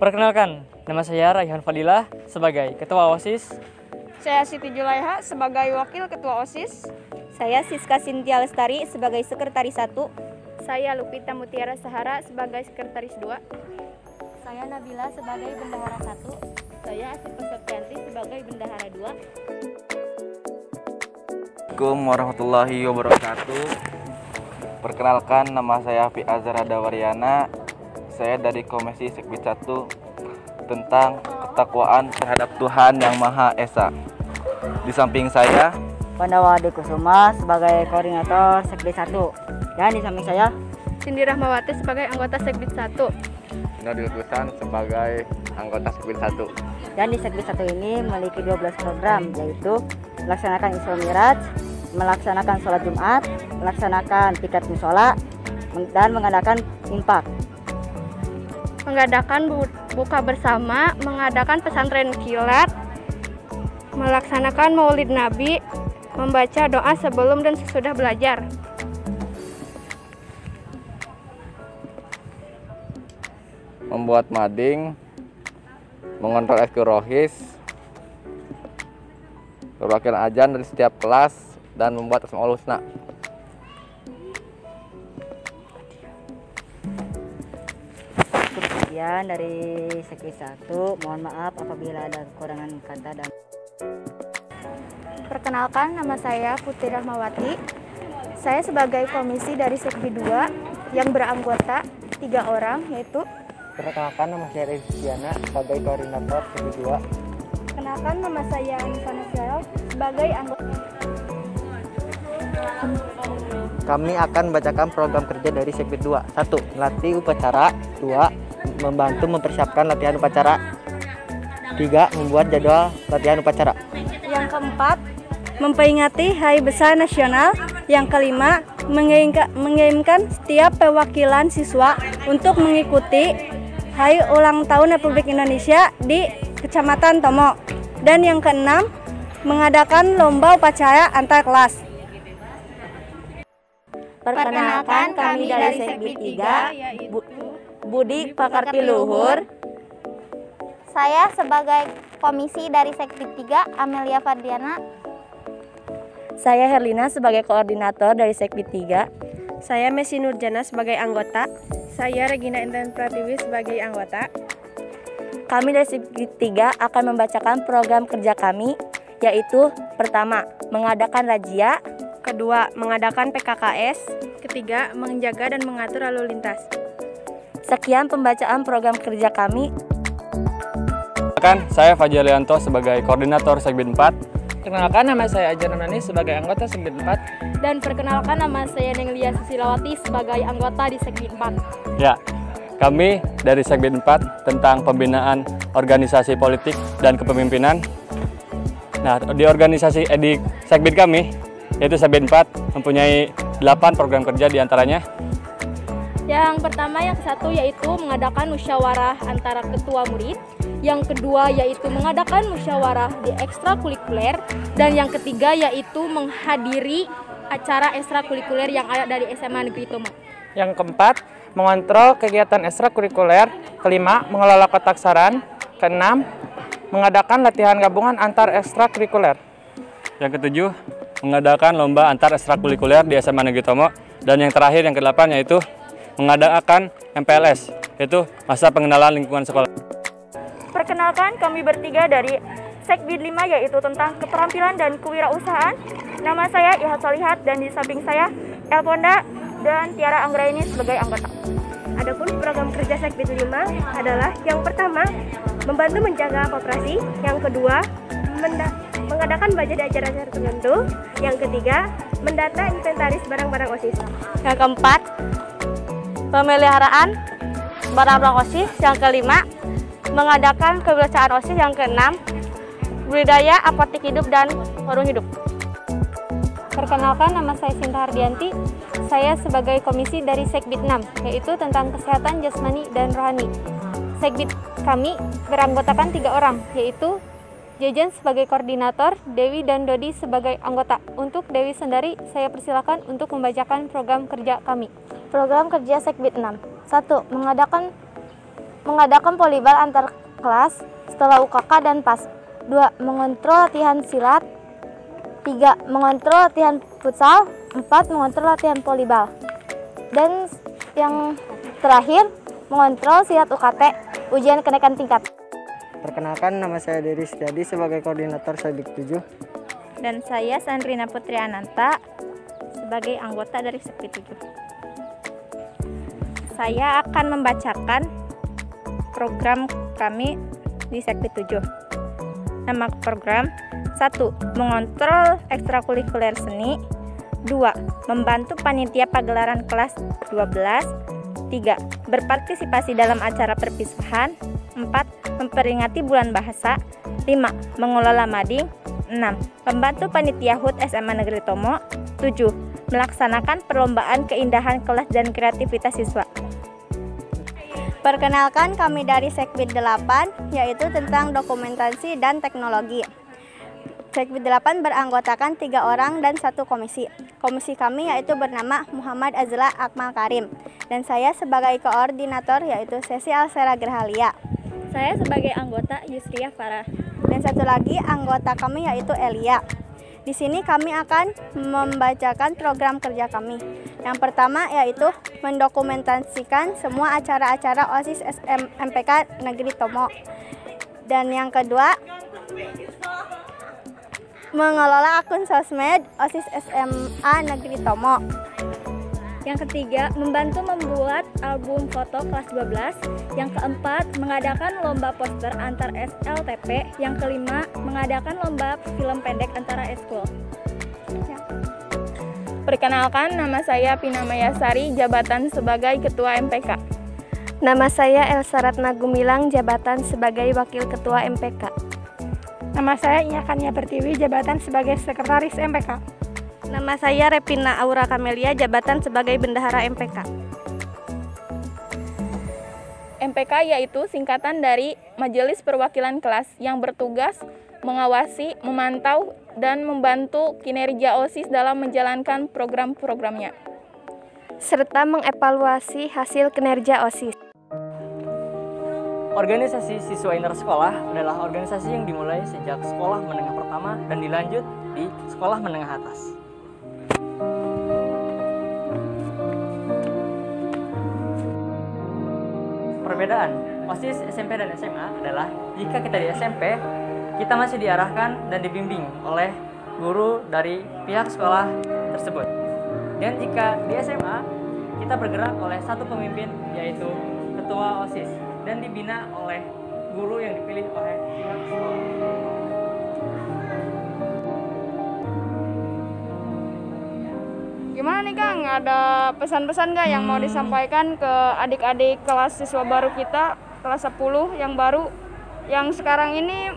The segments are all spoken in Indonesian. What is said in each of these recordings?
Perkenalkan, nama saya Raihan Fadilah sebagai Ketua OSIS. Saya Siti Julaiha sebagai Wakil Ketua OSIS. Saya Siska Sintia Lestari sebagai Sekretaris 1. Saya Lupita Mutiara Sahara sebagai Sekretaris 2. Saya Nabila sebagai Bendahara 1. Saya Asifa Septianti sebagai Bendahara 2. Assalamualaikum warahmatullahi wabarakatuh. Perkenalkan, nama saya Fi Azhar Dawariana. Saya dari Komisi Sekbid 1 tentang ketakwaan terhadap Tuhan Yang Maha Esa. Di samping saya Pandawa Kusuma sebagai Koordinator Sekbid 1. Dan di samping saya Cindy Rahmawati sebagai anggota Sekbid 1. Nodil Kusan sebagai anggota Sekbid 1. Dan di Sekbid 1 ini memiliki 12 program, yaitu melaksanakan Isra Miraj, melaksanakan sholat Jumat, melaksanakan piket musola, dan mengadakan infak. Mengadakan buka bersama, mengadakan pesantren kilat, melaksanakan maulid Nabi, membaca doa sebelum dan sesudah belajar. Membuat mading, mengontrol SQ Rohis, perwakilan ajan dari setiap kelas, dan membuat Asmaul Husna. Sekian dari Sekbid 1. Mohon maaf apabila ada kekurangan kata dan. Perkenalkan, nama saya Putri Rahmawati. Saya sebagai komisi dari Sekbid 2 yang beranggota 3 orang, yaitu Perkenalkan, nama saya Rizkiana sebagai Koordinator Sekbid 2. Perkenalkan, nama saya Anissa Nasyal sebagai anggota. Kami akan membacakan program kerja dari Sekbid 2. 1. Melatih upacara. 2. Membantu mempersiapkan latihan upacara. 3. Membuat jadwal latihan upacara. Yang keempat, memperingati Hari Besar Nasional. Yang kelima, mengirimkan setiap perwakilan siswa untuk mengikuti Hari Ulang Tahun Republik Indonesia di Kecamatan Tomo. Dan yang keenam, mengadakan lomba upacara antar kelas. Perkenalkan, kami dari Sekbid 3, Budi Pakarti Luhur. Saya sebagai komisi dari Sekbid 3, Amelia Fardiana. Saya Herlina sebagai Koordinator dari Sekbid 3. Saya Messi Nurjana sebagai anggota. Saya Regina Intan Pratiwi sebagai anggota. Kami dari Sekbid 3 akan membacakan program kerja kami, yaitu pertama, mengadakan razia. Kedua, mengadakan PKKS. Ketiga, menjaga dan mengatur lalu lintas. Sekian pembacaan program kerja kami. Saya Fajar Lianto sebagai Koordinator Sekbid 4. Perkenalkan, nama saya Ajar Namdani sebagai anggota Sekbid 4. Dan perkenalkan, nama saya Nenglia Susilawati sebagai anggota di Sekbid 4. Ya, kami dari Sekbid 4 tentang pembinaan organisasi politik dan kepemimpinan. Nah, di Sekbid kami, yaitu Sekbid 4, mempunyai 8 program kerja diantaranya. Yang pertama, yang satu yaitu mengadakan musyawarah antara ketua murid. Yang kedua yaitu mengadakan musyawarah di ekstrakurikuler. Dan yang ketiga yaitu menghadiri acara ekstrakurikuler yang ada dari SMA Negeri Tomo. Yang keempat, mengontrol kegiatan ekstrakurikuler. Kelima, mengelola kotak saran. Keenam, mengadakan latihan gabungan antar ekstrakurikuler. Yang ketujuh, mengadakan lomba antar ekstrakurikuler di SMA Negeri Tomo. Dan yang terakhir, yang kedelapan, yaitu mengadakan MPLS, yaitu masa pengenalan lingkungan sekolah. Perkenalkan, kami bertiga dari Sekbid 5, yaitu tentang keterampilan dan kewirausahaan. Nama saya Ihat Solihat dan di samping saya Elponda dan Tiara Anggraini sebagai anggota. Adapun program kerja Sekbid 5 adalah yang pertama, membantu menjaga koperasi. Yang kedua, mengadakan budget acara-acara tertentu. Yang ketiga, mendata inventaris barang-barang OSIS. Yang keempat, pemeliharaan barang-barang OSIS. Yang kelima, mengadakan kebiasaan OSIS. Yang keenam, budidaya apotek hidup dan warung hidup. Perkenalkan, nama saya Sinta Hardianti. Saya sebagai komisi dari Sekbid 6, yaitu tentang kesehatan jasmani dan rohani. Sekbid kami beranggotakan 3 orang, yaitu Jejen sebagai koordinator, Dewi dan Dodi sebagai anggota. Untuk Dewi Sendari, saya persilakan untuk membacakan program kerja kami. Program kerja Sekbid 6. 1. mengadakan volleyball antar kelas setelah UKK dan PAS. 2. Mengontrol latihan silat. 3. Mengontrol latihan futsal. 4. Mengontrol latihan volleyball. Dan yang terakhir, mengontrol silat UKT, ujian kenaikan tingkat. Perkenalkan, nama saya Dery Setiadi sebagai koordinator Segbit 7. Dan saya Sandrina Putri Ananta sebagai anggota dari Segbit 7. Saya akan membacakan program kami di Segbit 7. Nama program: 1. Mengontrol ekstrakurikuler seni. 2. Membantu panitia pagelaran kelas 12. 3. Berpartisipasi dalam acara perpisahan. 4. Memperingati bulan bahasa. 5. Mengelola mading. 6. Membantu panitia HUT SMA Negeri Tomo. 7. Melaksanakan perlombaan keindahan kelas dan kreativitas siswa. Perkenalkan, kami dari Segbit 8, yaitu tentang dokumentasi dan teknologi. Segbit 8 beranggotakan 3 orang dan 1 komisi. Komisi kami yaitu bernama Muhammad Azla Akmal Karim, dan saya sebagai koordinator yaitu Sesi Alsera Gerhalia. Saya sebagai anggota Yusria Farah. Dan satu lagi anggota kami yaitu Elia. Di sini kami akan membacakan program kerja kami. Yang pertama yaitu mendokumentasikan semua acara-acara OSIS MPK Negeri Tomo. Dan yang kedua, mengelola akun sosmed OSIS SMA Negeri Tomo. Yang ketiga, membantu membuat album foto kelas 12. Yang keempat, mengadakan lomba poster antar SLTP. Yang kelima, mengadakan lomba film pendek antara eskul. Perkenalkan, nama saya Pina Mayasari, jabatan sebagai Ketua MPK. Nama saya Elsa Ratna Gumilang, jabatan sebagai Wakil Ketua MPK. Nama saya Inyakania Pertiwi, jabatan sebagai Sekretaris MPK. Nama saya Repina Aura Kamelia, jabatan sebagai Bendahara MPK. MPK yaitu singkatan dari Majelis Perwakilan Kelas yang bertugas mengawasi, memantau, dan membantu kinerja OSIS dalam menjalankan program-programnya, serta mengevaluasi hasil kinerja OSIS. Organisasi Siswa Inter Sekolah adalah organisasi yang dimulai sejak sekolah menengah pertama dan dilanjut di sekolah menengah atas. Perbedaan OSIS SMP dan SMA adalah jika kita di SMP, kita masih diarahkan dan dibimbing oleh guru dari pihak sekolah tersebut. Dan jika di SMA, kita bergerak oleh satu pemimpin, yaitu ketua OSIS, dan dibina oleh guru yang dipilih oleh pihak sekolah. Gimana nih Kang, ada pesan-pesan nggak yang mau disampaikan ke adik-adik kelas siswa baru kita, kelas 10 yang baru, yang sekarang ini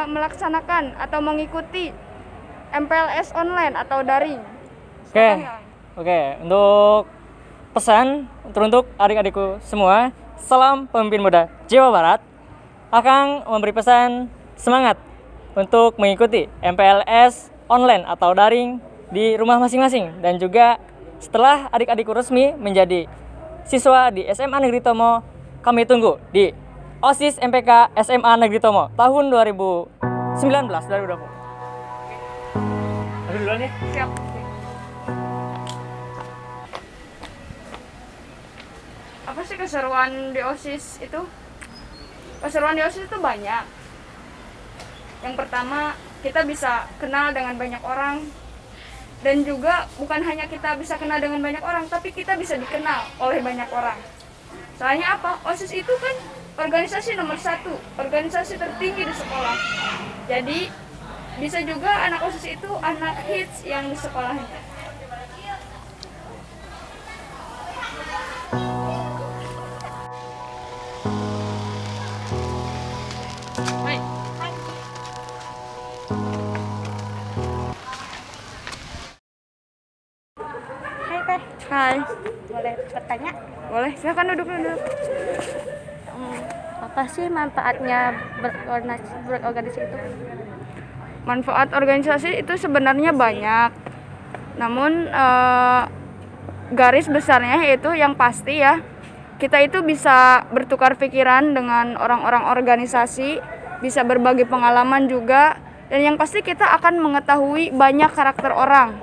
melaksanakan atau mengikuti MPLS online atau daring? Oke, untuk pesan untuk adik-adikku semua, salam pemimpin muda Jawa Barat. Akang memberi pesan semangat untuk mengikuti MPLS online atau daring di rumah masing-masing, dan juga setelah adik-adikku resmi menjadi siswa di SMA Negeri Tomo, kami tunggu di OSIS MPK SMA Negeri Tomo tahun 2019-2020. Aduh duluan nih. Siap. Apa sih keseruan di OSIS itu? Keseruan di OSIS itu banyak. Yang pertama, kita bisa kenal dengan banyak orang. Dan juga bukan hanya kita bisa kenal dengan banyak orang, tapi kita bisa dikenal oleh banyak orang. Soalnya apa? OSIS itu kan organisasi nomor 1, organisasi tertinggi di sekolah. Jadi bisa juga anak OSIS itu anak hits yang di sekolahnya. Hai. Boleh bertanya? Boleh, silakan duduk. Apa sih manfaatnya berorganisasi itu? Manfaat organisasi itu sebenarnya banyak. Namun garis besarnya yaitu yang pasti ya, kita itu bisa bertukar pikiran dengan orang-orang organisasi, bisa berbagi pengalaman juga, dan yang pasti kita akan mengetahui banyak karakter orang.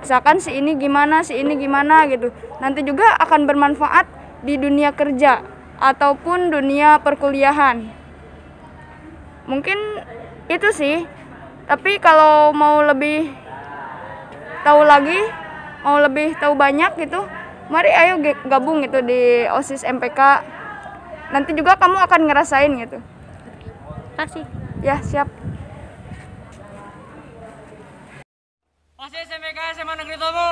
Misalkan si ini gimana gitu. Nanti juga akan bermanfaat di dunia kerja ataupun dunia perkuliahan. Mungkin itu sih. Tapi kalau mau lebih tahu lagi, mau lebih tahu banyak gitu, mari ayo gabung gitu di OSIS MPK. Nanti juga kamu akan ngerasain gitu. Kasih. Ya, siap. OSIS MPK SMA Negeri Tomo.